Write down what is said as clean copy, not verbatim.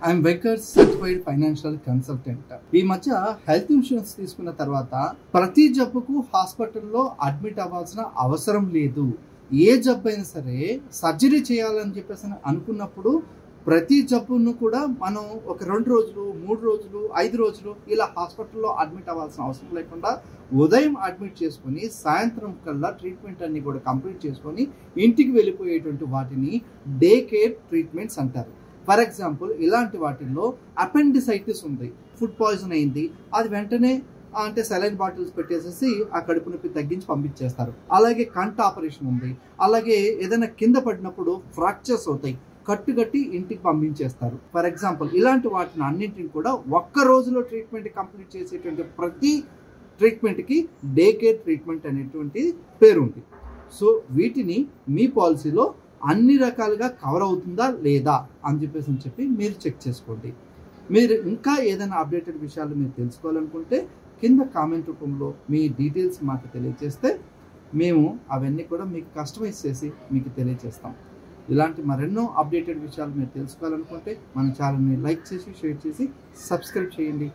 I'm Venkat certified financial consultant. ఈ మధ్య health insurance తీసుకున్న తర్వాత ప్రతి జబ్బుకు హాస్పిటల్లో అడ్మిట్ అవ్వాల్సిన అవసరం లేదు. ఏ జబ్బు అయినా సరే సర్జరీ చేయాలని చెప్పేసి అనుకున్నప్పుడు ప్రతి జబ్బును కూడా మనం ఒక 2 రోజులు 3 రోజులు 5 రోజులు ఇలా హాస్పిటల్లో అడ్మిట్ అవ్వాల్సిన అవసరం లేకుండా ఉదయం అడ్మిట్ చేసుకొని సాయంత్రం కల్లా ట్రీట్మెంట్ అన్ని కూడా కంప్లీట్ చేసుకొని ఇంటికి వెళ్ళిపోయేటువంటి వాటిని డే కేర్ ట్రీట్మెంట్స్ అంటారు. ఫర్ ఎగ్జాంపుల్, ఇలాంటి వాటిల్లో అపెండిసైటిస్ ఉంది, ఫుడ్ పాయిజన్ అయింది, అది వెంటనే అంటే సెలైన్ బాటిల్స్ పెట్టేసేసి ఆ కడుపు నొప్పి తగ్గించి పంపించేస్తారు. అలాగే కంటి ఆపరేషన్ ఉంది, అలాగే ఏదైనా కింద పడినప్పుడు ఫ్రాక్చర్స్ అవుతాయి, కట్టుకట్టి ఇంటికి పంపించేస్తారు. ఫర్ ఎగ్జాంపుల్, ఇలాంటి వాటిని అన్నింటిని కూడా ఒక్క రోజులో ట్రీట్మెంట్ కంప్లీట్ చేసేటువంటి ప్రతి ట్రీట్మెంట్కి డే కేర్ ట్రీట్మెంట్ అనేటువంటి పేరు ఉంది. సో వీటిని మీ పాలసీలో అన్ని రకాలుగా కవర్ అవుతుందా లేదా అని చెప్పి మీరు చెక్ చేసుకోండి. మీరు ఇంకా ఏదైనా అప్డేటెడ్ విషయాలు మీరు తెలుసుకోవాలనుకుంటే కింద కామెంట్ రూపంలో మీ డీటెయిల్స్ మాకు తెలియజేస్తే మేము అవన్నీ కూడా మీకు కస్టమైజ్ చేసి మీకు తెలియజేస్తాం. ఇలాంటి మరెన్నో అప్డేటెడ్ విషయాలు మీరు తెలుసుకోవాలనుకుంటే మన ఛానల్ని లైక్ చేసి షేర్ చేసి సబ్స్క్రైబ్ చేయండి.